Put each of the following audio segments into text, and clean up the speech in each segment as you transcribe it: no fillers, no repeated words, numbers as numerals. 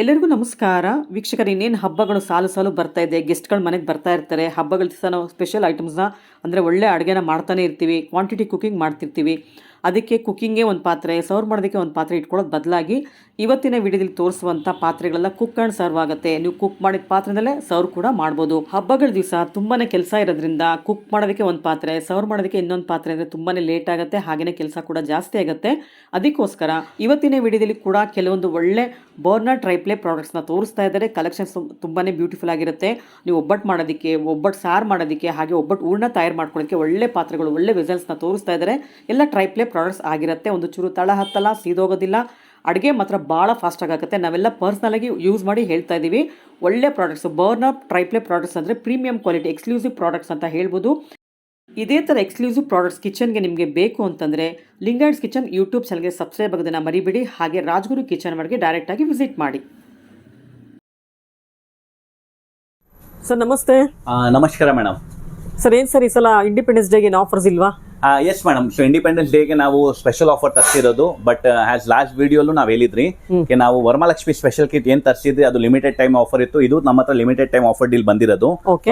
ಎಲ್ಲರಿಗೂ ನಮಸ್ಕಾರ ವೀಕ್ಷಕರು. ಇನ್ನೇನು ಹಬ್ಬಗಳು ಸಾಲು ಸಾಲು ಬರ್ತಾ ಇದೆ, ಗೆಸ್ಟ್ಗಳು ಮನೆಗೆ ಬರ್ತಾ ಇರ್ತಾರೆ. ಹಬ್ಬಗಳ ದಿವಸ ನಾವು ಸ್ಪೆಷಲ್ ಐಟಮ್ಸ್ನ ಅಂದರೆ ಒಳ್ಳೆ ಅಡುಗೆನ ಮಾಡ್ತಾನೆ ಇರ್ತೀವಿ, ಕ್ವಾಂಟಿಟಿ ಕುಕಿಂಗ್ ಮಾಡ್ತಿರ್ತೀವಿ. ಅದಕ್ಕೆ ಕುಕ್ಕಿಂಗೇ ಒಂದು ಪಾತ್ರೆ, ಸರ್ವ್ ಮಾಡೋದಕ್ಕೆ ಒಂದು ಪಾತ್ರೆ ಇಟ್ಕೊಳ್ಳೋದು ಬದಲಾಗಿ ಇವತ್ತಿನ ವಿಡಿಯೋದಲ್ಲಿ ತೋರಿಸುವಂಥ ಪಾತ್ರೆಗಳೆಲ್ಲ ಕುಕ್ ಆ್ಯಂಡ್ ಸರ್ವ್ ಆಗುತ್ತೆ. ನೀವು ಕುಕ್ ಮಾಡಿದ ಪಾತ್ರೆದಲ್ಲೇ ಸರ್ವ್ ಕೂಡ ಮಾಡ್ಬೋದು. ಹಬ್ಬಗಳ ದಿವಸ ತುಂಬಾ ಕೆಲಸ ಇರೋದ್ರಿಂದ ಕುಕ್ ಮಾಡೋದಕ್ಕೆ ಒಂದು ಪಾತ್ರೆ, ಸರ್ವ್ ಮಾಡೋದಕ್ಕೆ ಇನ್ನೊಂದು ಪಾತ್ರೆ ಅಂದರೆ ತುಂಬಾ ಲೇಟ್ ಆಗುತ್ತೆ, ಹಾಗೆಯೇ ಕೆಲಸ ಕೂಡ ಜಾಸ್ತಿ ಆಗುತ್ತೆ. ಅದಕ್ಕೋಸ್ಕರ ಇವತ್ತಿನ ವಿಡಿಯೋದಲ್ಲಿ ಕೂಡ ಕೆಲವೊಂದು ಒಳ್ಳೆ ಬರ್ನರ್ ಟ್ರೈಪ್ಲೇ ಪ್ರಾಡಕ್ಟ್ಸ್ನ ತೋರಿಸ್ತಾ ಇದ್ದಾರೆ. ಕಲೆಕ್ಷನ್ಸ್ ತುಂಬಾ ಬ್ಯೂಟಿಫುಲ್ ಆಗಿರುತ್ತೆ. ನೀವು ಒಬ್ಬಟ್ಟು ಮಾಡೋದಕ್ಕೆ, ಒಬ್ಬಟ್ಟು ಸಾರು ಮಾಡೋದಕ್ಕೆ, ಹಾಗೆ ಒಬ್ಬಟ್ಟು ಹೂರ್ಣ ತಯಾರು ಮಾಡ್ಕೊಳ್ಳೋದಕ್ಕೆ ಒಳ್ಳೆ ಪಾತ್ರೆಗಳು, ಒಳ್ಳೆ ವೆಸಲ್ಸ್ನ ತೋರಿಸ್ತಾ ಇದ್ದಾರೆ. ಎಲ್ಲ ಟ್ರೈಪ್ಲೇ ಪ್ರಾಡಕ್ಟ್ಸ್ ಆಗಿರುತ್ತೆ. ಒಂದು ಚೂರು ತಳ ಹತ್ತಲ್ಲ, ಸೀದೋಗೋದಿಲ್ಲ, ಅಡುಗೆ ಮಾತ್ರ ಭಾಳ ಫಾಸ್ಟಾಗಿ ಆಗುತ್ತೆ. ನಾವೆಲ್ಲ ಪರ್ಸ್ನಲಾಗಿ ಯೂಸ್ ಮಾಡಿ ಹೇಳ್ತಾ ಇದ್ದೀವಿ. ಒಳ್ಳೆ ಪ್ರಾಡಕ್ಟ್ಸ್, ಬರ್ನರ್ ಟ್ರೈಪ್ಲೇ ಪ್ರಾಡಕ್ಟ್ಸ್ ಅಂದರೆ ಪ್ರೀಮಿಯಂ ಕ್ವಾಲಿಟಿ ಎಕ್ಸ್ಕ್ಲೂಸಿವ್ ಪ್ರಾಡಕ್ಟ್ಸ್ ಅಂತ ಹೇಳ್ಬೋದು. ಇದೇ ಥರ ಎಕ್ಸ್ಕ್ಲೂಸಿವ್ ಪ್ರಾಡಕ್ಟ್ಸ್ ಕಿಚನ್ಗೆ ನಿಮಗೆ ಬೇಕು ಅಂತಂದರೆ ಲಿಂಗಾಯಟ್ಸ್ ಕಿಚನ್ ಯೂಟ್ಯೂಬ್ ಚಾನಲ್ಗೆ ಸಬ್ಸ್ಕ್ರೈಬ್ ಆಗೋದನ್ನು ಮರಿಬೇಡಿ. ಹಾಗೆ ರಾಜ್ಗುರು ಕಿಚನ್ ಮಾಡಿಗೆ ಡೈರೆಕ್ಟಾಗಿ ವಿಸಿಟ್ ಮಾಡಿ. ಸರ್ ನಮಸ್ತೆ. ನಮಸ್ಕಾರ ಮೇಡಮ್. ಸರ್ ಏನು ಸರ್ ಈ ಸಲ ಇಂಡಿಪೆಂಡೆನ್ಸ್ ಡೇಗೆ ಏನು ಆಫರ್ಸ್ ಇಲ್ವಾ? S madam. ಸೊ ಇಂಡಿಪೆಂಡೆನ್ಸ್ ಡೇಗೆ ನಾವು ಸ್ಪೆಷಲ್ ಆಫರ್ ತರಿಸಿರೋದು. ಬಟ್ ಆಸ್ ಲಾಸ್ಟ್ ವಿಡಿಯೋಲು ನಾವು ಹೇಳಿದ್ರಿ ನಾವು ವರಮಹಾಲಕ್ಷ್ಮಿ ಸ್ಪೆಷಲ್ ಕಿಟ್ ಏನ್ ತರಿಸಿದ್ರಿ ಅದು ಲಿಮಿಟೆಡ್ ಟೈಮ್ ಆಫರ್ ಇತ್ತು. ಇದು ನಮ್ಮ ಹತ್ರ ಲಿಮಿಟೆಡ್ ಟೈಮ್ ಆಫರ್ ಡೀಲ್ ಬಂದಿರೋದು.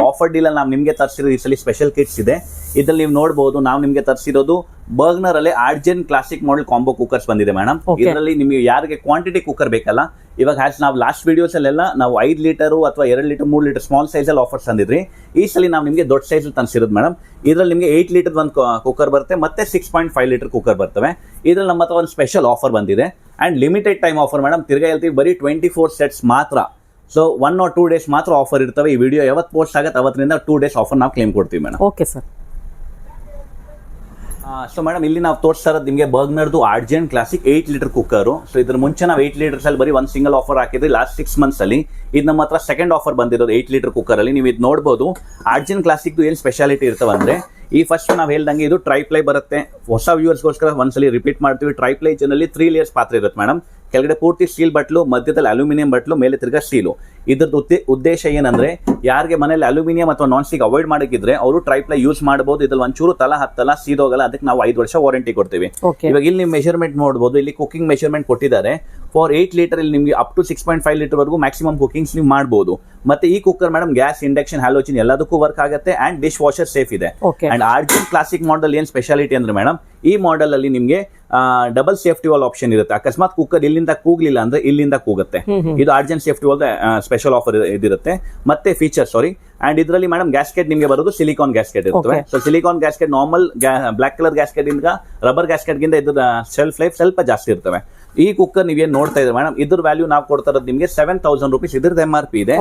ಆಫರ್ ಡೀಲ್ ಅಲ್ಲಿ ನಾವು ನಿಮ್ಗೆ ತರಿಸಿರೋದು ಈ ಸಲ ಸ್ಪೆಷಲ್ ಕಿಟ್ಸ್ ಇದೆ. ಇದ್ರಲ್ಲಿ ನೀವು ನೋಡಬಹುದು, ನಾವು ನಿಮ್ಗೆ ತರಿಸಿರೋದು ಬರ್ಗ್ನರ್ ಅಲ್ಲಿ ಆರ್ಜೆನ್ ಕ್ಲಾಸಿಕ್ ಮಾಡೆಲ್ ಕಾಂಬೋ ಕುಕ್ಕರ್ಸ್ ಬಂದಿದೆ ಮೇಡಮ್. ಇದರಲ್ಲಿ ನಿಮಗೆ ಯಾರಿಗೆ ಕ್ವಾಂಟಿಟಿ ಕುಕ್ಕರ್ ಬೇಕಲ್ಲ, ಇವಾಗ ಹ್ಯಾಸ್ ನಾವು ಲಾಸ್ಟ್ ವಿಡಿಯೋಸ್ ಅಲ್ಲೆಲ್ಲ ನಾವು 5 ಲೀಟರ್ ಅಥವಾ 2 ಲೀಟರ್ 3 ಲೀಟರ್ ಸ್ಮಾಲ್ ಸೈಜ್ ಅಲ್ಲಿ ಆಫರ್ಸ್ ತಂದಿದ್ರಿ. ಈ ಸಲ ನಾವು ನಿಮಗೆ ದೊಡ್ಡ ಸೈಜ್ ತರಿಸಿರೋದು ಮೇಡಮ್. ಇದ್ರಲ್ಲಿ ನಿಮಗೆ 8 ಲೀಟರ್ ಒಂದು ಕುಕ್ಕರ್ ಬರುತ್ತೆ, ಮತ್ತೆ 6.5 ಲೀಟರ್ ಕುಕ್ಕರ್ ಬರ್ತವೆ. ಇದ್ರಲ್ಲಿ ನಮ್ಮ ಹತ್ರ ಒಂದು ಸ್ಪೆಷಲ್ ಆಫರ್ ಬಂದಿದೆ and limited time offer madam. ತಿರ್ಗಾ ಹೇಳ್ತೀವಿ ಬರೀ 24 ಸೆಟ್ಸ್ ಮಾತ್ರ. ಸೊ 1 or 2 ಡೇಸ್ ಮಾತ್ರ ಆಫರ್ ಇರ್ತವೆ. ಈ ವಿಡಿಯೋ ಯಾವತ್ತು ಪೋಸ್ಟ್ ಆಗುತ್ತೆ ಅವತ್ತಿನಿಂದ 2 ಡೇಸ್ ಆಫರ್ ನಾವು ಕ್ಲೇಮ್ ಕೊಡ್ತೀವಿ madam. Okay sir. So madam ಇಲ್ಲಿ ನಾವು ತೋರಿಸ್ತಾ ಇರೋದು ನಿಮಗೆ ಬರ್ಗ್ನರ್ದು ಆರ್ಜೆನ್ ಕ್ಲಾಸಿಕ್ 8 ಲೀಟರ್ ಕುಕ್ಕರ್. ಸೊ ಇದ್ರ ಮುಂಚೆ ನಾವು 8 ಲೀಟರ್ಸ್ ಅಲ್ಲಿ ಬರೀ ಒಂದು ಸಿಂಗಲ್ ಆಫರ್ ಹಾಕಿದ್ರಿ ಲಾಸ್ಟ್ 6 ಮಂತ್ಸ್ ಅಲ್ಲಿ. ಇದು ನಮ್ಮ ಹತ್ರ ಸೆಕೆಂಡ್ ಆಫರ್ ಬಂದಿರೋದು 8 ಲೀಟರ್ ಕುಕ್ಕರ್ ಅಲ್ಲಿ. ನೀವು ಇದು ನೋಡಬಹುದು. ಆರ್ಜೆನ್ ಕ್ಲಾಸಿಕ್ ಏನ್ ಸ್ಪೆಷಾಲಿಟಿ ಇರ್ತವೆ ಅಂದ್ರೆ, ಈ ಫಸ್ಟ್ ನಾವು ಹೇಳ್ದಂಗೆ ಇದು ಟ್ರೈಪ್ಲೈ ಬರುತ್ತೆ. ಹೊಸ ವ್ಯೂವರ್ಸ್ಗೋಸ್ಕರ ಒಂದ್ಸಲಿ ರಿಪೀಟ್ ಮಾಡ್ತೀವಿ. ಟ್ರೈಪ್ಲೈ ನಲ್ಲಿ 3 ಲೇಯರ್ಸ್ ಪಾತ್ರೆ ಇರುತ್ತೆ ಮೇಡಮ್. ಕೆಳಗಡೆ ಪೂರ್ತಿ ಸ್ಟೀಲ್ ಬಟ್ಲು, ಮಧ್ಯದಲ್ಲಿ ಅಲ್ಯೂಮಿನಿಯಂ ಬಟ್ಲು, ಮೇಲೆ ತಿರ್ಗಾ ಸ್ಟೀಲು. ಇದ್ರದ್ದು ಉದ್ದೇಶ ಏನಂದ್ರೆ, ಯಾರಿಗೆ ಮನೇಲಿ ಅಲ್ಯೂಮಿನಿಯಂ ಅಥವಾ ನಾನ್ ಸ್ಟಿಕ್ ಅವಾಯ್ಡ್ ಮಾಡಕ್ಕಿದ್ರೆ ಅವರು ಟ್ರೈಪ್ಲೈ ಯೂಸ್ ಮಾಡಬಹುದು. ಇದ್ರಲ್ಲಿ ಒಂಚೂರು ತಲ ಹತ್ತಲ್ಲ, ಸೀದೋಗಲ್ಲ. ಅದಕ್ಕೆ ನಾವು 5 ವರ್ಷ ವಾರಂಟಿ ಕೊಡ್ತೀವಿ. ಇವಾಗ ಇಲ್ಲಿ ನೀವು ಮೆಷರ್ಮೆಂಟ್ ನೋಡಬಹುದು. ಇಲ್ಲಿ ಕುಕಿಂಗ್ ಮೆಷರ್ಮೆಂಟ್ ಕೊಟ್ಟಿದ್ದಾರೆ. ಫಾರ್ 8 ಲೀಟರ್ ಇಲ್ಲಿ ನಿಮಗೆ ಅಪ್ ಟು 6.5 ಲೀಟರ್ ವರೆಗೂ ಮ್ಯಾಕ್ಸಿಮಮ್ ಕುಕಿಂಗ್ಸ್ ನೀವು ಮಾಡಬಹುದು. ಮತ್ತೆ ಈ cooker madam gas, induction, halogen ಎಲ್ಲದಕ್ಕೂ ವರ್ಕ್ ಆಗುತ್ತೆ ಅಂಡ್ ಡಿಶ್ ವಾಷರ್ ಸೇಫ್ ಇದೆ. ಅಂಡ್ ಆರ್ಜೆನ್ ಕ್ಲಾಸಿಕ್ ಮಾಡೆಲ್ ಏನ್ ಸ್ಪೆಷಾಲಿಟಿ ಅಂದ್ರೆ ಮೇಡಮ್, ಈ ಮಾಡೆಲ್ ಅಲ್ಲಿ ನಿಮಗೆ ಡಬಲ್ ಸೇಫ್ಟಿ ವಾಲ್ ಆಪ್ಷನ್ ಇರುತ್ತೆ. ಅಕಸ್ಮಾತ್ ಕುಕ್ಕರ್ ಇಲ್ಲಿಂದ ಕೂಗ್ಲಿಲ್ಲ ಅಂದ್ರೆ ಇಲ್ಲಿಂದ ಕೂಗುತ್ತೆ. ಇದು ಆರ್ಜೆನ್ ಸೇಫ್ಟಿ ವಾಲ್ ಸ್ಪೆಷಲ್ ಆಫರ್ ಇದಿರುತ್ತೆ. ಮತ್ತೆ ಫೀಚರ್ ಅಂಡ್ ಇದರಲ್ಲಿ ಮೇಡಮ್ ಗ್ಯಾಸ್ಕೆಟ್ ನಿಮಗೆ ಬರೋದು ಸಿಲಿಕಾನ್ ಗ್ಯಾಸ್ಕೆಟ್ ಇರ್ತವೆ. So silicon gasket normal black colour gasket ಇಂದ ರಬ್ಬರ್ ಗ್ಯಾಸ್ಕೆಟ್ ಗಿಂತ ಇದ್ರ ಶೆಲ್ಫ್ ಲೈಫ್ ಸ್ವಲ್ಪ ಜಾಸ್ತಿ ಇರ್ತವೆ. ಈ ಕುಕ್ಕರ್ ನೀವೇನ್ ನೋಡ್ತಾ ಇದ್ರೆ ಮೇಡಮ್, ಇದ್ರ ವ್ಯಾಲ್ಯೂ ನಾವು ಕೊಡ್ತಾ ಇರೋದು ನಿಮಗೆ 7,000 rupees ಇದ್ರದ್ದು MRP ಇದೆ.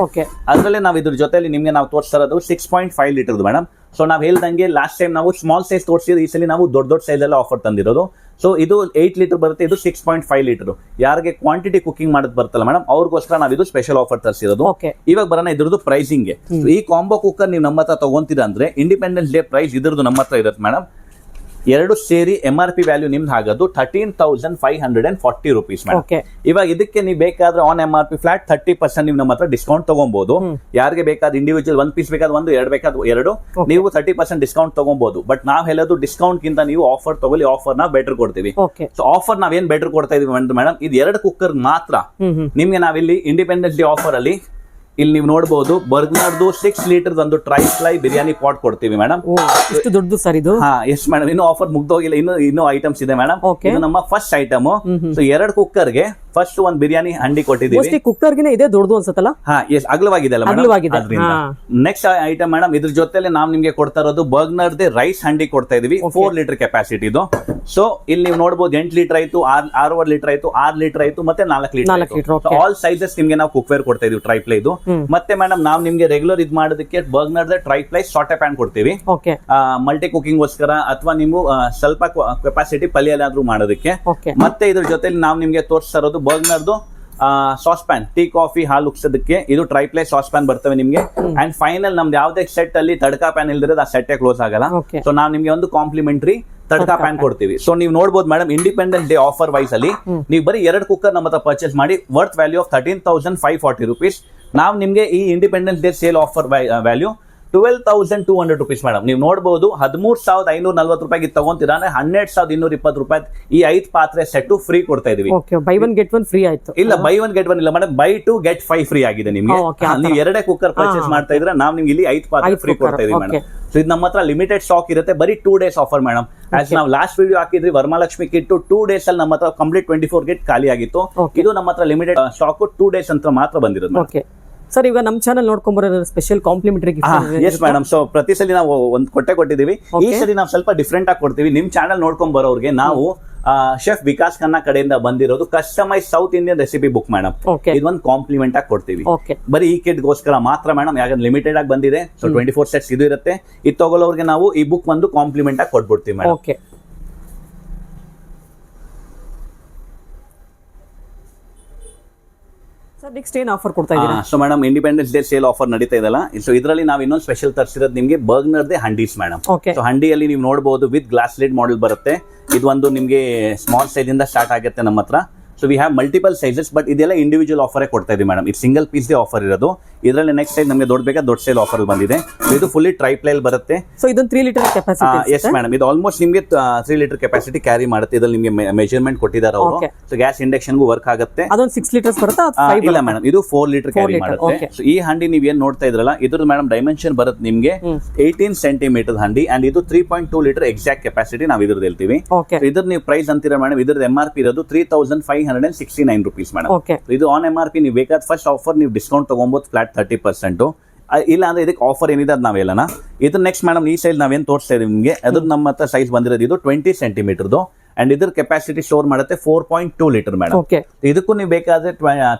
ಅದರಲ್ಲೇ ನಾವು ಇದ್ರ ಜೊತೆಲಿ ನಿಮಗೆ ನಾವು ತೋರಿಸ್ತಾ ಇರೋದು 6.5 ಲೀಟರ್ ಮೇಡಮ್. ಸೊ ನಾವು ಹೇಳ್ದಂಗೆ ಲಾಸ್ಟ್ ಟೈಮ್ ನಾವು ಸ್ಮಾಲ್ ಸೈಜ್ ತೋರಿಸಿದ್ರೆ, ಈ ಸಲ ನಾವು ದೊಡ್ಡ ಸೈಜ್ ಎಲ್ಲ ಆಫರ್ ತಂದಿರೋದು. ಸೊ ಇದು 8 ಲೀಟರ್ ಬರುತ್ತೆ, ಇದು 6.5 ಲೀಟರ್. ಯಾರಿಗೆ ಕ್ವಾಂಟಿಟಿ ಕುಕಿಂಗ್ ಮಾಡೋದು ಬರ್ತಲ್ಲ ಮೇಡಮ್, ಅವ್ರಿಗೋಸ್ಕರ ನಾವು ಇದು ಸ್ಪೆಷಲ್ ಆಫರ್ ತರಿಸಿರೋದು. ಇವಾಗ ಬರೋಣ ಇದ್ರದ್ದು ಪ್ರೈಸಿಂಗ್. ಈ ಕಾಂಬೋ ಕುಕ್ಕರ್ ನೀವು ನಮ್ಮ ಹತ್ರ ತಗೊಂತೀರಾ ಅಂದ್ರೆ ಇಂಡಿಪೆಂಡೆನ್ಸ್ ಡೇ ಪ್ರೈಸ್ ಇದ್ರದ್ದು ನಮ್ಮ ಹತ್ರ ಇರುತ್ತೆ ಮೇಡಮ್. ಎರಡು ಸೇರಿ MRP ವ್ಯಾಲ್ಯೂ ನಿಮ್ದು ಆಗೋದು 13,540 rupees ಮೇಡಮ್. ಇವಾಗ ಇದಕ್ಕೆ ನೀವು ಬೇಕಾದ್ರೆ ಆನ್ MRP ಫ್ಲಾಟ್ 30% ನೀವು ನಮ್ಮ ಹತ್ರ ಡಿಸ್ಕೌಂಟ್ ತಗೊಬಹುದು. ಯಾರಿಗೆ ಬೇಕಾದ್ರೆ ಇಂಡಿವಿಜುವಲ್ 1 ಪೀಸ್ ಬೇಕಾದ್ರೆ 1, 2 ಬೇಕಾದ್ರೆ 2, ನೀವು 30% ಡಿಸ್ಕೌಂಟ್ ತಗೊಬಹುದು. ಬಟ್ ನಾವ್ ಹೇಳೋದು ಡಿಸ್ಕೌಂಟ್ ಗಿಂತ ನೀವು ಆಫರ್ ತಗೊಳ್ಳಿ, ಆಫರ್ ನಾವು ಬೆಟರ್ ಕೊಡ್ತೀವಿ. ಸೊ ಆಫರ್ ನಾವೇನ್ ಬೆಟರ್ ಕೊಡ್ತಾ ಇದೀವಿ ಮೇಡಮ್, ಇದು 2 ಕುಕ್ಕರ್ ಮಾತ್ರ ನಿಮ್ಗೆ ನಾವಿಲ್ಲಿ ಇಂಡಿಪೆಂಡೆನ್ಸ್ ಡೇ ಆಫರ್ ಅಲ್ಲಿ ಇಲ್ಲಿ ನೀವು ನೋಡಬಹುದು ಬರ್ಗ್ನರ್ದು 6 ಲೀಟರ್ ಒಂದು ಟ್ರೈಪ್ಲೈ ಬಿರಿಯಾನಿ ಪಾಟ್ ಕೊಡ್ತೀವಿ ಮೇಡಮ್. ಎಷ್ಟು ದೊಡ್ಡದು ಸರ್ ಇದು? ಎಸ್ ಮೇಡಮ್, ಇನ್ನು ಆಫರ್ ಮುಗ್ದೋಗಿಲ್ಲ, ಇನ್ನೂ ಐಟಮ್ಸ್ ಇದೆ ಮೇಡಮ್. ಇದು ನಮ್ಮ ಫಸ್ಟ್ ಐಟಮ್. ಸೊ 2 ಕುಕ್ಕರ್ಗೆ ಫಸ್ಟ್ ಒಂದು ಬಿರಿಯಾನಿ ಹಂಡಿ ಕೊಟ್ಟಿದ್ದೀವಿ. ಕುಕ್ಕರ್ ಗಿನ ಇದೆ ದೊಡ್ಡದು ಅನ್ಸುತ್ತಲ್ಲ? ಅಗಲವಾಗಿದೆ ಅಲ್ಲ ನೆಕ್ಸ್ಟ್ ಐಟಮ್ ಮೇಡಮ್, ಇದ್ರ ಜೊತೆಲೆ ನಾವು ನಿಮ್ಗೆ ಕೊಡ್ತಾ ಇರೋದು ಬರ್ಗ್ನರ್ದೇ ರೈಸ್ ಹಂಡಿ ಕೊಡ್ತಾ ಇದೀವಿ. 4 ಲೀಟರ್ ಕೆಪಾಸಿಟಿ ಇದು. ಸೊ ಇಲ್ಲಿ ನೀವು ನೋಡಬಹುದು 8 ಲೀಟರ್ ಆಯ್ತು, 6.5 ಲೀಟರ್ ಆಯ್ತು, 6 ಲೀಟರ್ ಆಯ್ತು, ಮತ್ತೆ 4 ಲೀಟರ್. ಆಲ್ ಸೈಜಸ್ ನಿಮ್ಗೆ ನಾವು ಕುಕ್ವೇರ್ ಕೊಡ್ತಾ ಇದೀವಿ ಟ್ರೈಪ್ಲೈ ಇದು. ಮತ್ತೆ ಮೇಡಮ್ ನಾವು ನಿಮ್ಗೆ ರೆಗ್ಯುಲರ್ ಇದು ಮಾಡೋದಕ್ಕೆ ಬರ್ಗ್ನರ್ದೇ ಟ್ರೈಪ್ಲೈ ಸಾಟೆ ಪ್ಯಾನ್ ಕೊಡ್ತೀವಿ, ಮಲ್ಟಿ ಕುಕಿಂಗ್ ಗೋಸ್ಕರ ಅಥವಾ ನೀವು ಸ್ವಲ್ಪ ಕೆಪಾಸಿಟಿ ಪಲ್ಯ ಏನಾದ್ರೂ ಮಾಡೋದಕ್ಕೆ. ಮತ್ತೆ ಇದ್ರ ಜೊತೆ ನಾವು ನಿಮ್ಗೆ ತೋರಿಸ್ತಾ ಇರೋದು ಬರ್ಗ್ನರ್ದು ಸಾಸ್ ಪ್ಯಾನ್, ಟೀ ಕಾಫಿ ಹಾಲು ಉಕ್ಸೋದಕ್ಕೆ. ಇದು ಟ್ರೈಪ್ಲೈ ಸಾಸ್ ಪ್ಯಾನ್ ಬರ್ತವೆ ನಿಮ್ಗೆ. ಅಂಡ್ ಫೈನಲ್ ನಮ್ದು ಯಾವ್ದೇ ಸೆಟ್ ಅಲ್ಲಿ ತಡ್ಕಾ ಪ್ಯಾನ್ ಇಲ್ದಿರೋದು ಆ ಸೆಟ್ ಕ್ಲೋಸ್ ಆಗಲ್ಲ. ಸೊ ನಾವು ನಿಮ್ಗೆ ಒಂದು ಕಾಂಪ್ಲಿಮೆಂಟರಿ ತಡ್ಕಾ ಪ್ಯಾನ್ ಕೊಡ್ತೀವಿ. ಸೊ ನೀವು ನೋಡಬಹುದು madam, Independence Day offer wise ಅಲ್ಲಿ ನೀವು ಬರೀ 2 ಕುಕ್ಕರ್ ನಮ್ಮ ಹತ್ರ ಪರ್ಚೇಸ್ ಮಾಡಿ ವರ್ತ್ ವ್ಯಾಲ್ಯೂ ಆಫ್ 13,540 rupees. ನಾವು ನಿಮ್ಗೆ ಈ independence day sale offer value 12,200 rupees madam. ನೀವು ನೋಡಬಹುದು 13,540 ರೂಪಾಯಿಗೆ ತಗೊಂತೀರಾ ಅಂದ್ರೆ 12,220 ರೂಪಾಯಿ ಈ 5 ಪಾತ್ರೆ ಸೆಟ್ ಫ್ರೀ ಕೊಡ್ತಾ ಇದೀವಿ. By one get one free ಆಯ್ತು. ಇಲ್ಲ ಬೈ ಒನ್ ಗೆಟ್ ಒನ್ ಇಲ್ಲ ಮೇಡಮ್, ಬೈ 2 get 5 ಫ್ರೀ ಆಗಿದೆ ನಿಮ್ಗೆ. ನೀವು ಎರಡೇ ಕುಕ್ಕರ್ ಪರ್ಚೇಸ್ ಮಾಡ್ತಾ ಇದ್ರೆ ನಾವು ನಿಮ್ಗೆ ಇಲ್ಲಿ 5 ಪಾತ್ರೆ ಫ್ರೀ ಕೊಡ್ತಾ ಇದೀವಿ ಮೇಡಮ್. ಸೊ ಇದು ನಮ್ಮ ಹತ್ರ ಲಿಮಿಟೆಡ್ ಸ್ಟಾಕ್ ಇರುತ್ತೆ, ಬರೀ 2 days ಆಫರ್ ಮೇಡಮ್. ಆಸ್ ನಾವು ಲಾಸ್ಟ್ ವಿಡಿಯೋ ಹಾಕಿದ್ರಿ ವರಮಹಾಲಕ್ಷ್ಮಿ ಕಿಟ್ 2 days ಅಲ್ಲಿ ನಮ್ಮ ಹತ್ರ ಕಂಪ್ಲೀಟ್ 24 ಕಿಟ್ ಖಾಲಿ ಆಗಿತ್ತು. ಇದು ನಮ್ಮ ಹತ್ರ ಲಿಮಿಟೆಡ್ ಸ್ಟಾಕ್ 2 days ಅಂತ ಮಾತ್ರ ಬಂದಿರೋದು. ಸರ್ ಈಗ ನಮ್ಮ ಚಾನಲ್ ನೋಡ್ಕೊಂಬರೋ special complimentary yes madam. So ಪ್ರತಿ ಸಲ ನಾವು ಒಂದು ಕೊಟ್ಟಿದ್ದೀವಿ. ಈ ಸರಿ ನಾವು ಸ್ವಲ್ಪ ಡಿಫ್ರೆಂಟ್ ಆಗಿ ಕೊಡ್ತೀವಿ. ನಿಮ್ ಚಾನಲ್ ನೋಡ್ಕೊಂಡ್ ಬರೋರಿಗೆ ನಾವು ಶೆಫ್ ವಿಕಾಸ್ ಖನ್ನಾ ಕಡೆಯಿಂದ ಬಂದಿರೋದು customise south Indian recipe book madam. ಇದೊಂದು ಕಾಂಪ್ಲಿಮೆಂಟ್ ಆಗಿ ಕೊಡ್ತೀವಿ. ಬರೀ ಈ ಕಿಟ್ ಗೋಸ್ಕರ ಮಾತ್ರ ಮೇಡಮ್, ಯಾಕಂದ್ರೆ ಲಿಮಿಟೆಡ್ ಆಗಿ ಬಂದಿದೆ. ಸೊ 24 ಸೆಟ್ಸ್ ಇದು ಇರುತ್ತೆ. ಇದು ತಗೊಳ್ಳೋರಿಗೆ ನಾವು ಈ ಬುಕ್ ಒಂದು ಕಾಂಪ್ಲಿಮೆಂಟ್ ಆಗಿ ಕೊಟ್ಬಿಡ್ತೀವಿ ಮೇಡಮ್. ಸರ್ ನೆಕ್ಸ್ಟ್ ಏನು ಆಫರ್ ಕೊಡ್ತಾ ಇದ್ದೀರಾ? So madam Independence day sale offer ನಡೀತಾ ಇದಲ್ಲ. ಸೊ ಇದರಲ್ಲಿ ನಾವು ಇನ್ನೊಂದು ಸ್ಪೆಷಲ್ ತರಿಸಿರೋದು ನಿಮಗೆ ಬರ್ಗ್ನರ್ದೇ ಹಂಡೀಸ್ ಮೇಡಮ್. ಸೊ ಹಂಡಿಯಲ್ಲಿ ನೀವು ನೋಡಬಹುದು ವಿತ್ ಗ್ಲಾಸ್ ಲಿಡ್ ಮಾಡೆಲ್ ಬರುತ್ತೆ. ಇದು ಒಂದು ನಿಮಗೆ ಸ್ಮಾಲ್ ಸೈಜ್ ಇಂದ ಸ್ಟಾರ್ಟ್ ಆಗುತ್ತೆ ನಮ್ಮ ಹತ್ರ. So we have multiple sizes, but ಇದೆಲ್ಲ ಇಂಡಿವಿಜುವಲ್ ಆಫರ್ ಕೊಡ್ತಾ ಇದೀವಿ ಮೇಡಮ್. ಇದು ಸಿಂಗಲ್ ಪೀಸ್ ಆಫರ್ ಇರೋದು. ಇದರಲ್ಲಿ ನೆಕ್ಸ್ಟ್ ಸೈಜ್ ನಮಗೆ ದೊಡ್ಡ ಸೇಲ್ ಆಫರ್ ಬಂದಿದೆ. ಇದು ಫುಲ್ಲಿ ಟ್ರೈಪ್ಲೈಲ್ ಬರುತ್ತೆ. ಸೊ ಇದೊಂದು 3 ಲೀಟರ್ ಕೆಪಾಸಿಟಿ. ಎಸ್ ಮೇಡಮ್, ಇದು ಆಲ್ಮೋಸ್ಟ್ ನಿಮಗೆ 3 ಲೀಟರ್ ಕೆಪಾಸಿಟಿ ಕ್ಯಾರಿ ಮಾಡುತ್ತೆ. ಇದರಲ್ಲಿ ನಿಮಗೆ ಮೆಜರ್ಮೆಂಟ್ ಕೊಟ್ಟಿದ್ದಾರೆ ಅವರು. ಸೊ ಗ್ಯಾಸ್ ಇಂಡಕ್ಷನ್ಗೂ ವರ್ಕ್ ಆಗುತ್ತೆ. ಅದೊಂದು 6 ಲೀಟರ್ಸ್ ಬರುತ್ತೆ. ಇಲ್ಲ ಮೇಡಮ್, ಇದು 4 ಲೀಟರ್ ಕ್ಯಾರಿ ಮಾಡುತ್ತೆ. ಸೊ ಈ ಹಂಡಿ ನೀವು ಏನ್ ನೋಡ್ತಾ ಇದ್ರಲ್ಲ, ಇದ್ರ ಮೇಡಮ್ ಡೈಮೆನ್ಷನ್ ಬರುತ್ತೆ ನಿಮಗೆ 18 ಸೆಂಟಿಮೀಟರ್ ಹಂಡಿ. ಅಂಡ್ ಇದು 3.2 ಲೀಟರ್ ಎಕ್ಸಾಕ್ಟ್ ಕೆಪಾಸಿಟಿ ನಾವು ಇದ್ರದ್ದು ಹೇಳ್ತೀವಿ. ಇದ್ರ ನೀವು ಪ್ರೈಸ್ ಅಂತೀರಾ ಮೇಡಮ್, ಇದ್ರದ್ದು MRP ಇರೋದು 3,569 rupees ಮೇಡಮ್. ಇದು ಆನ್ MRP ನೀವು ಬೇಕಾದ ಫಸ್ಟ್ ಆಫರ್ ನೀವು ಡಿಸ್ಕೌಂಟ್ ತಗೊಬಹುದು ಫ್ಲಾಟ್ 30%. ಇಲ್ಲ ಅಂದ್ರೆ ಇದಕ್ಕೆ ಆಫರ್ ಏನಿದೆ ಅದು ನಾವೆಲ್ಲನ. ಇದು ನೆಕ್ಸ್ಟ್ ಮೇಡಮ್ ಈ ಸೈಜ್ ನಾವೇನ್ ತೋರಿಸ್ತಾ ಇದೀವಿ ನಿಮಗೆ, ಅದ್ರ ನಮ್ಮ ಹತ್ರ ಸೈಜ್ ಬಂದಿರೋದು ಇದು 20 ಸೆಂಟಿಮೀಟರ್ದು. ಅಂಡ್ ಇದ್ರ ಕೆಪಾಸಿಟಿ ಸ್ಟೋರ್ ಮಾಡುತ್ತೆ 4.2 ಲೀಟರ್ ಮೇಡಮ್. ಇದಕ್ಕೂ ನೀವು ಬೇಕಾದ್ರೆ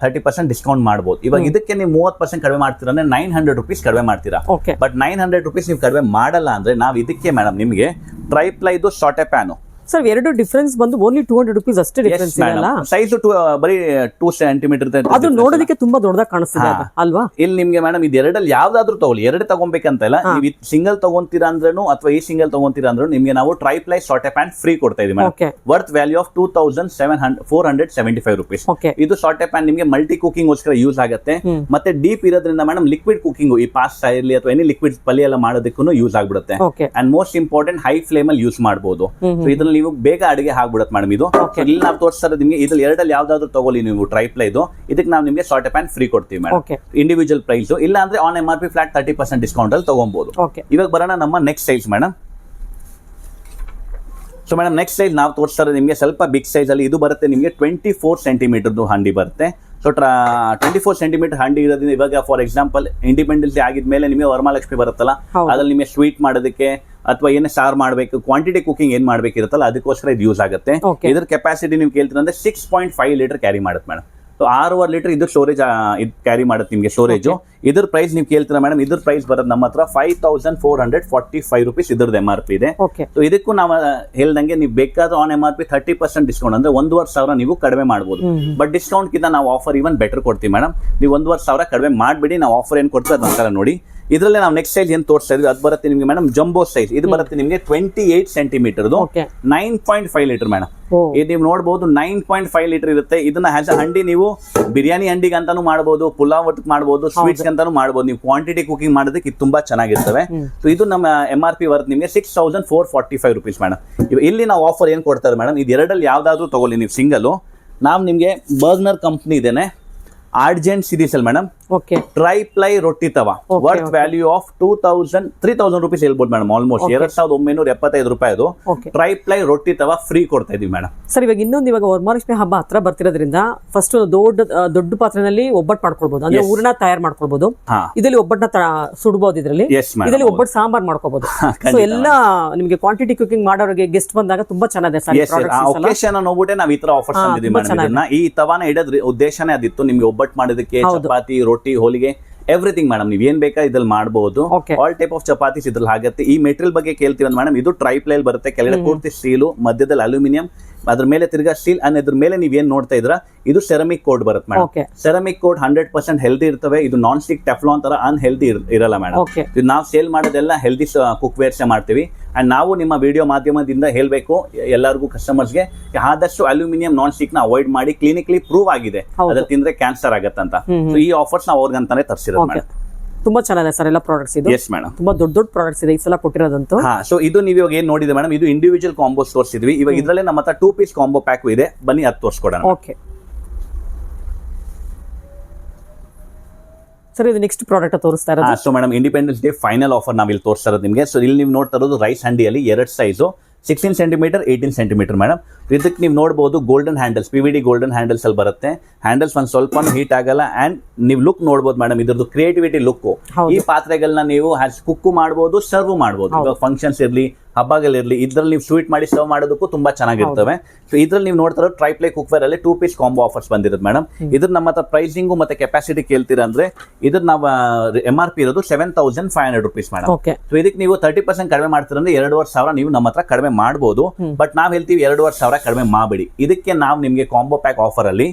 30% ಡಿಸ್ಕೌಂಟ್ ಮಾಡಬಹುದು. ಇವಾಗ ಇದಕ್ಕೆ ನೀವು 30% ಕಡಿಮೆ ಮಾಡ್ತೀರಾ ಅಂದ್ರೆ 900 rupees ಕಡಿಮೆ ಮಾಡ್ತೀರಾ. ಬಟ್ 900 rupees ನೀವು ಕಡಿಮೆ ಮಾಡಲ್ಲ ಅಂದ್ರೆ ನಾವು ಇದಕ್ಕೆ ಮೇಡಮ್ ನಿಮಗೆ ಟ್ರೈಪ್ಲೈದು ಶಾರ್ಟೆ ಪ್ಯಾನು. ಸರ್ ಎರಡು ಡಿಫರೆನ್ಸ್ ಬಂದು ಓನ್ಲಿ 200 rupees ಅಷ್ಟೇ ಡಿಫರೆನ್ಸ್ ಇದೆಯಲ್ಲ. ಸೈಜ್ ಬರೀ 2 ಸೆಂಟಿಮೀಟರ್ ಅದು ನೋಡೋದಕ್ಕೆ ತುಂಬಾ ದೊಡ್ಡದಾಗಿ ಕಾಣಿಸ್ತಿದೆ ಅಲ್ವಾ? ಇಲ್ಲಿ ನಿಮ್ಗೆ ಮೇಡಮ್ ಇದು ಎರಡಲ್ಲಿ ಯಾವ್ದಾದ್ರು ತಗೊಳ್ಳಿ, ಎರಡು ತಗೊಬೇಕಂತ ಇಲ್ಲ. ನೀವು ಸಿಂಗಲ್ ತಗೊಂತೀರಾ ಅಂದ್ರೂ ಅಥವಾ ಈ ಸಿಂಗಲ್ ತಗೊಂತೀರಾ ಅಂದ್ರೂ ನಿಮ್ಗೆ ನಾವು ಟ್ರೈಪ್ಲೈ ಶಾರ್ಟೆ ಪ್ಯಾಂಟ್ ಫ್ರೀ ಕೊಡ್ತಾ ಇದೀವಿ madam. Worth value of 2,475 rupees. ಇದು ಶಾರ್ಟೆ ಪ್ಯಾನ್ ನಿಮ್ಗೆ ಮಲ್ಟಿ ಕುಕಿಂಗ್ ಗೋಸ್ಕರ ಯೂಸ್ ಆಗುತ್ತೆ. ಮತ್ತೆ ಡೀಪ್ ಇರೋದ್ರಿಂದ ಮೇಡಮ್ ಲಿಕ್ವಿಡ್ ಕುಕಿಂಗ್, ಈ ಪಾಸ್ತಾ ಇರಲಿ ಅಥವಾ ಎನಿ ಲಿಕ್ವಿಡ್ ಪಲ್ಯ ಎಲ್ಲ ಮಾಡೋದಕ್ಕೂ ಯೂಸ್ ಆಗ್ಬಿಡುತ್ತೆ. And most important high flame ಅಲ್ಲಿ ಯೂಸ್ ಮಾಡಬಹುದು. ಇದ್ರಲ್ಲಿ ನೀವು ಬೇಗ ಅಡಿಗೆ ಆಗ್ಬಿಡುತ್ತೆ ಮೇಡಮ್. ಇದು ಇಲ್ಲಿ ನಾವು ತೋರಿಸ್ತಾರೆ ನಿಮಗೆ ಇದ್ರಲ್ಲಿ ಎರಡಲ್ಲಿ ಯಾವ್ದಾದ್ರು ತಗೊಳ್ಳಿ ನೀವು ಟ್ರೈಪ್ಲೈ ಇದು. ಇದಕ್ಕೆ ನಾವು ನಿಮಗೆ ಶಾರ್ಟೆ ಪ್ಯಾನ್ ಫ್ರೀ ಕೊಡ್ತೀವಿ ಮೇಡಮ್, ಇಂಡಿವಿಜುವಲ್ ಪ್ರೈಸ್. ಇಲ್ಲ ಅಂದ್ರೆ ಆನ್ MRP ಫ್ಲಾಟ್ 30% ಡಿಸ್ಕೌಂಟ್ ಅಲ್ಲಿ ತಗೊಬಹುದು. ಇವಾಗ ಬರೋಣ ನಮ್ಮ next size madam. So madam next size ನಾವು ತೋರಿಸ್ತಾರೆ ನಿಮಗೆ ಸ್ವಲ್ಪ ಬಿಗ್ ಸೈಜ್ ಅಲ್ಲಿ. ಇದು ಬರುತ್ತೆ ನಿಮಗೆ 24 ಸೆಂಟಿಮೀಟರ್ದು ಹಂಡಿ ಬರುತ್ತೆ. ಸೊ 24 ಸೆಂಟಿಮೀಟರ್ ಹಂಡಿ ಇರೋದ್ರಿಂದ ಇವಾಗ ಫಾರ್ ಎಕ್ಸಾಂಪಲ್ ಇಂಡಿಪೆಂಡೆನ್ಸ್ ಡೇ ಆಗಿದ್ಮೇಲೆ ನಿಮಗೆ ವರಮಹಾಲಕ್ಷ್ಮಿ ಬರುತ್ತಲ್ಲ, ಅದ್ರಲ್ಲಿ ನಿಮಗೆ ಸ್ವೀಟ್ ಮಾಡೋದಕ್ಕೆ ಅಥವಾ ಏನೇ ಸಾರ್ ಮಾಡಬೇಕು, ಕ್ವಾಂಟಿಟಿ ಕುಕಿಂಗ್ ಏನ್ ಮಾಡ್ಬೇಕಿರುತ್ತಲ್ಲ ಅದಕ್ಕೋಸ್ಕರ ಇದು ಯೂಸ್ ಆಗುತ್ತೆ. ಇದ್ರ ಕೆಪಾಸಿಟಿ ನೀವು ಕೇಳ್ತೀರ ಅಂದ್ರೆ 6.5 ಲೀಟರ್ ಕ್ಯಾರಿ ಮಾಡುತ್ತೆ ಮೇಡಮ್. 6.5 ಲೀಟರ್ ಇದು ಸ್ಟೋರೇಜ್ ಇದು ಕ್ಯಾರಿ ಮಾಡುತ್ತೆ ನಿಮಗೆ ಸ್ಟೋರೇಜ್. ಇದ್ರ ಪ್ರೈಸ್ ನೀವು ಕೇಳ್ತೀರಾ ಮೇಡಮ್, ಇದ್ರ ಪ್ರೈಸ್ ಬರೋದು ನಮ್ಮ ಹತ್ರ 5,445 rupees ಇದ್ರದ್ದು MRP ಇದೆ. ಸೊ ಇದಕ್ಕೂ ನಾವು ಹೇಳ್ದಂಗೆ ನೀವು ಬೇಕಾದ್ರೆ ಆನ್ MRP 30% ಡಿಸ್ಕೌಂಟ್ ಅಂದ್ರೆ 1,500 ನೀವು ಕಡಿಮೆ ಮಾಡಬಹುದು. ಬಟ್ ಡಿಸ್ಕೌಂಟ್ ಕಿಂತ ನಾವು ಆಫರ್ ಇವನ್ ಬೆಟರ್ ಕೊಡ್ತೀವಿ ಮೇಡಮ್. ನೀವು 1,500 ಕಡಿಮೆ ಮಾಡ್ಬಿಡಿ, ನಾವು ಆಫರ್ ಏನ್ ಕೊಡ್ತೀವಿ ಅದೊಂಥರ ನೋಡಿ. ಇದರಲ್ಲಿ ನಾವು ನೆಕ್ಸ್ಟ್ ಸೈಜ್ ಏನ್ ತೋರಿಸ್ತಾ ಇದ್ವಿ ಅದು ಬರುತ್ತೆ ನಿಮಗೆ ಮೇಡಮ್ ಜಂಬೋ ಸೈಜ್. ಇದು ಬರುತ್ತೆ ನಿಮಗೆ 28 ಸೆಂಟಿಮೀಟರ್ದು 9.5 ಲೀಟರ್ ಮೇಡಮ್. ಇದು ನೀವು ನೋಡಬಹುದು 9.5 ಲೀಟರ್ ಇರುತ್ತೆ. ಇದನ್ನ ಹ್ಯಾಸ್ ಅ ಹಂಡಿ ನೀವು ಬಿರಿಯಾನಿ ಹಂಡಿಗೆ ಅಂತಾನು ಮಾಡಬಹುದು, ಪುಲಾವ್ ಮಾಡಬಹುದು, ಸ್ವೀಟ್ಸ್ ಅಂತಾನು ಮಾಡಬಹುದು. ನೀವು ಕ್ವಾಂಟಿಟಿ ಕುಕಿಂಗ್ ಮಾಡೋದಕ್ಕೆ ಇದು ತುಂಬಾ ಚೆನ್ನಾಗಿರ್ತವೆ. ಸೊ ಇದು ನಮ್ಮ MRP ವರ್ತ್ ನಿಮಗೆ 6,445 rupees ಮೇಡಮ್. ಇಲ್ಲಿ ನಾವು ಆಫರ್ ಏನ್ ಕೊಡ್ತಾರೆ ಮೇಡಮ್, ಇದು ಎರಡಲ್ಲಿ ಯಾವ್ದಾದ್ರು ತಗೊಳ್ಳಿ ನೀವು ಸಿಂಗಲ್. ನಾವು ನಿಮ್ಗೆ ಬರ್ಗ್ನರ್ ಕಂಪ್ನಿ ಇದೇನೆ ಆರ್ಜೆಂಟ್ ಸೀರೀಸ್ ಅಲ್ಲಿ ಮೇಡಮ್ ಟ್ರೈಪ್ಲೈ ರೊಟ್ಟಿ ತವಾ ವರ್ತ್ ವ್ಯಾಲ್ಯೂ ಆಫ್ 3,000 rupees ಹೇಳ್ಬೋದು ಮೇಡಮ್. ಆಲ್ಮೋಸ್ಟ್ 2,975 ರೂಪಾಯಿ ಅದು ಟ್ರೈಪ್ಲೈ ರೊಟ್ಟಿ ತವಾ ಫ್ರೀ ಕೊಡ್ತಾ ಇದೀವಿ ಮೇಡಮ್. ಸರ್ ಇವಾಗ ಇವಾಗ ವರಮಹಾಲಕ್ಷ್ಮಿ ಹಬ್ಬ ಹತ್ರ ಬರ್ತಿರೋದ್ರಿಂದ ಫಸ್ಟ್ ದೊಡ್ಡ ಪಾತ್ರೆನಲ್ಲಿ ಒಬ್ಬಟ್ಟು ಮಾಡ್ಕೊಳ್ಬಹುದು, ಅಂದ್ರೆ ಊರ್ನ ತಯಾರು ಮಾಡ್ಕೊಳ್ಬಹುದು. ಇದರಲ್ಲಿ ಒಬ್ಬಟ್ಟನ್ನ ಸುಡಬಹುದು, ಇದರಲ್ಲಿ ಒಬ್ಬಟ್ಟು ಸಾಂಬಾರ್ ಮಾಡ್ಕೋಬಹುದು. ಸೊ ಎಲ್ಲ ನಿಮಗೆ ಕ್ವಾಂಟಿಟಿ ಕುಕಿಂಗ್ ಮಾಡೋರಿಗೆ ಗೆಸ್ಟ್ ಬಂದಾಗ ತುಂಬಾ ಚೆನ್ನಾಗಿದೆ ಒಕೇಶನ್ ನೋಡ್ಬಿಟ್ಟೆ ನಾವು ಈ ತರ ಆಫರ್ಸ್ ತಂದಿದ್ದೀವಿ ಮೇಡಮ್. ಈ ತವಾನ ಇಡೋದ್ರ ಉದ್ದೇಶನೇ ಅದಿತ್ತು, ನಿಮ್ಗೆ ಒಬ್ಬಟ್ಟು ಮಾಡೋದಕ್ಕೆ ಚಪಾತಿ, ರೋಟಿ, ಹೋಳಿಗೆ ಎವ್ರಿಥಿಂಗ್ ಮೇಡಮ್. ನೀವ್ ಏನ್ ಬೇಕಾ ಇದ್ರಲ್ಲಿ ಮಾಡಬಹುದು. ಆಲ್ ಟೈಪ್ ಆಫ್ ಚಪಾತೀಸ್ ಇದ್ರಲ್ಲಿ ಆಗುತ್ತೆ. ಈ ಮೆಟೀರಿಯಲ್ ಬಗ್ಗೆ ಕೇಳ್ತೀವಿ ಮೇಡಮ್, ಇದು ಟ್ರೈಪ್ಲೈಲ್ ಬರುತ್ತೆ. ಕೆಳಗಡೆ ಪೂರ್ತಿ ಸ್ಟೀಲು, ಮಧ್ಯದಲ್ಲಿ ಅಲ್ಯೂಮಿನಿಯಂ, ಅದ್ರ ಮೇಲೆ ತಿರ್ಗಾ ಸ್ಟೀಲ್. ಅಂಡ್ ಇದ್ರ ಮೇಲೆ ನೀವ್ ಏನ್ ನೋಡ್ತಾ ಇದ್ರ ಇದು ಸೆರಾಮಿಕ್ ಕೋಟ್ ಬರುತ್ತೆ ಮೇಡಮ್. ಸೆರಾಮಿಕ್ ಕೋಟ್ 100% ಹೆಲ್ದಿ ಇರ್ತವೆ. ಇದು ನಾನ್ ಸ್ಟಿಕ್ ಟೆಫ್ಲಾನ್ ತರ ಅನ್ಹೆಲ್ದಿ ಇರಲ್ಲ ಮೇಡಮ್. ಇದು ನಾವು ಸೇಲ್ ಮಾಡೋದೆಲ್ಲ ಹೆಲ್ದಿ ಕುಕ್ ವೇರ್ಸ್ ಮಾಡ್ತೀವಿ. ಅಂಡ್ ನಾವು ನಿಮ್ಮ ವಿಡಿಯೋ ಮಾಧ್ಯಮದಿಂದ ಹೇಳ್ಬೇಕು ಎಲ್ಲರಿಗೂ ಕಸ್ಟಮರ್ಸ್ಗೆ ಆದಷ್ಟು ಅಲ್ಯೂಮಿನಿಯಂ ನಾನ್ ಸ್ಟಿಕ್ ನ ಅವಾಯ್ಡ್ ಮಾಡಿ. ಕ್ಲಿನಿಕಲಿ ಪ್ರೂವ್ ಆಗಿದೆ ಅದ್ರ ತಿಂದ್ರೆ ಕ್ಯಾನ್ಸರ್ ಆಗತ್ತಂತ. ಈ ಆಫರ್ಸ್ ನಾವು ಅವ್ರಿಗಂತಾನೆ ತರಿಸಿರೋದು ಮೇಡಮ್. ತುಂಬಾ ಚೆನ್ನಾಗಿದೆ ಸರ್ ಎಲ್ಲ ಪ್ರಾಡಕ್ಟ್ಸ್ ಇದು. Yes madam. ತುಂಬಾ ದೊಡ್ಡ ದೊಡ್ಡ ಪ್ರಾಡಕ್ಟ್ಸ್ ಇದೆ ಈ ಸಲ ಕೊಟ್ಟಿರೋದಂತೂ. ಹಾ, ಸೊ ಇದು ನೀವು ಇವಾಗ ಏನ್ ನೋಡಿದೆ ಮೇಡಮ್, ಇದು ಇಂಡಿವಿಜುವಲ್ ಕಾಂಬೋ ತೋರಿಸಿದ್ವಿ. ಇವಾಗ ಇದ್ರಲ್ಲೇ ನಮ್ಮ ಹತ್ರ 2 ಪೀಸ್ ಕಾಂಬೋ ಪ್ಯಾಕ್ ಇದೆ, ಬನ್ನಿ ಅದು ತೋರಿಸ್ಕೊಡೋಣ. ಓಕೆ ಸರ್, ಇದು ನೆಕ್ಸ್ಟ್ ಪ್ರಾಡಕ್ಟ್ ತೋರಿಸ್ತಾ ಇರೋದು. So madam, Independence day final offer ನಾವು ಇಲ್ಲಿ ತೋರಿಸ್ತಾ ಇರೋದು ನಿಮಗೆ. ಸೊ ಇಲ್ಲಿ ನೀವು ನೋಡ್ತಾ ಇರೋದು ರೈಸ್ ಹಂಡಿಯಲ್ಲಿ 2 ಸೈಜು, 16 ಸೆಂಟಿಮೀಟರ್ 18 ಸೆಂಟಿಮೀಟರ್ ಮೇಡಮ್. ಇದಕ್ಕೆ ನೀವು ನೋಡಬಹುದು golden handles, PVD golden handles ಅಲ್ಲಿ ಬರುತ್ತೆ. ಹ್ಯಾಂಡಲ್ಸ್ ಒಂದು ಸ್ವಲ್ಪ ಹೀಟ್ ಆಗಲ್ಲ. ಅಂಡ್ ನೀವು ಲುಕ್ ನೋಡಬಹುದು ಮೇಡಮ್, ಇದ್ರದ್ದು ಕ್ರಿಯೇಟಿವಿಟಿ ಲುಕ್. ಈ ಪಾತ್ರೆಗಳನ್ನ ನೀವು ಕುಕ್ಕು ಮಾಡಬಹುದು, ಸರ್ವ್ ಮಾಡಬಹುದು. ಇವಾಗ ಫಂಕ್ಷನ್ಸ್ ಇರಲಿ, ಹಬ್ಬಗಳಿರ್ಲಿ, ಇದ್ರಲ್ಲಿ ನೀವು ಸ್ವೀಟ್ ಮಾಡಿ ಸರ್ವ್ ಮಾಡೋದಕ್ಕೂ ತುಂಬಾ ಚೆನ್ನಾಗಿರ್ತವೆ. ಸೊ ಇದ್ರಲ್ಲಿ ನೀವು ನೋಡ್ತಾ ಇರೋ ಟ್ರೈ ಪ್ಲೇ ಕುಕ್ವೇರ್ ಅಲ್ಲಿ 2 ಪೀಸ್ ಕಾಂಬೋ ಆಫರ್ಸ್ ಬಂದಿರೋದು ಮೇಡಮ್. ಇದ್ರ ನಮ್ಮ ಹತ್ರ ಪ್ರೈಸಿಂಗು ಮತ್ತೆ ಕೆಪಾಸಿಟಿ ಕೇಳ್ತೀರಾ ಅಂದ್ರೆ ಇದ್ರ ನಾವು MRP ಇರೋದು 7,500 rupees ಮೇಡಮ್. ಸೊ ಇದಕ್ಕೆ ನೀವು 30% ಕಡಿಮೆ ಮಾಡ್ತೀರಂದ್ರೆ 2,500 ನೀವು ನಮ್ಮ ಹತ್ರ ಕಡಿಮೆ ಮಾಡಬಹುದು. ಬಟ್ ನಾವ್ ಹೇಳ್ತೀವಿ 2,500 ಕಡಿಮೆ ಮಾಡಬೇಡಿ. ಇದಕ್ಕೆ ನಾವು ನಿಮ್ಗೆ ಕಾಂಬೋ ಪ್ಯಾಕ್ ಆಫರ್ ಅಲ್ಲಿ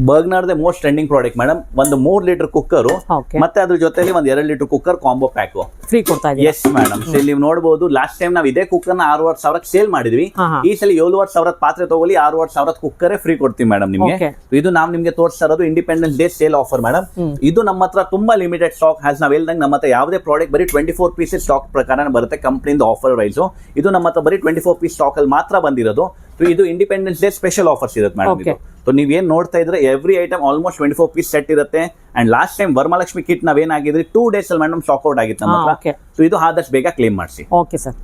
ಬರ್ಗ್ನರ್ದೇ ಮೋಸ್ಟ್ ಟ್ರೆಂಡಿಂಗ್ ಪ್ರಾಡಕ್ಟ್ ಮೇಡಮ್, ಒಂದು 3 ಲೀಟರ್ ಕುಕ್ಕರ್ ಮತ್ತೆ ಅದ್ರ ಜೊತೆಲಿ ಒಂದು 2 litre cooker combo pack free ಕೊಡ್ತಾ ಇದ್ದೀವಿ. S madam. ಸೊ ಇಲ್ಲಿ ನೀವು ನೋಡಬಹುದು, ಲಾಸ್ಟ್ ಟೈಮ್ ನಾವು ಇದೇ ಕುಕ್ಕರ್ ನ 6,500 ಸೇಲ್ ಮಾಡಿದ್ವಿ. ಈ ಸಲ 7,500 ಪಾತ್ರೆ ತಗೊಳ್ಳಿ, 6,500 ಕುಕ್ಕರ್ ಫ್ರೀ ಕೊಡ್ತೀವಿ ಮೇಡಮ್ ನಿಮ್ಗೆ. ಇದು ನಾವು ನಿಮ್ಗೆ ತೋರಿಸ್ತಾ ಇರೋದು independence day sale offer madam. ಇದು ನಮ್ಮ ಹತ್ರ ತುಂಬಾ ಲಿಮಿಟೆಡ್ ಸ್ಟಾಕ್ ಹ್ಯಾಸ್. ನಾವ್ ಹೇಳ್ದಂಗೆ ನಮ್ಮ ಹತ್ರ ಯಾವುದೇ ಪ್ರಾಡಕ್ಟ್ ಬರೀ 24 ಪೀಸಸ್ ಸ್ಟಾಕ್ ಪ್ರಕಾರ ಬರುತ್ತೆ ಕಂಪ್ನಿಯಿಂದ ಆಫರ್ ವೈಸ್. ಇದು ನಮ್ಮ ಹತ್ರ ಬರೀ 24 ಪೀಸ್ ಸ್ಟಾಕ್ ಅಲ್ಲಿ ಮಾತ್ರ ಬಂದಿರೋದು. ಇದು ಇಂಡಿಪೆಂಡೆನ್ಸ್ ಡೇ ಸ್ಪೆಷಲ್ ಆಫರ್ಸ್ ಇರುತ್ತೆ ಮೇಡಮ್. ಸೊ ನೀವೇನ್ ನೋಡ್ತಾ ಇದ್ರೆ every item almost 24 piece set ಇರುತ್ತೆ. And last time Varamahalakshmi kit ನಾವೇನಾಗಿದ್ರಿ 2 days ಅಲ್ಲಿ ಮೇಡಮ್ ಸ್ಟಾಕ್ ಔಟ್ ಆಗಿತ್ತು ನಮ್ಮ ಹತ್ರ. ಸೊ ಇದು ಆದಷ್ಟು ಬೇಗ ಕ್ಲೇಮ್ ಮಾಡಿಸಿ. Okay sir.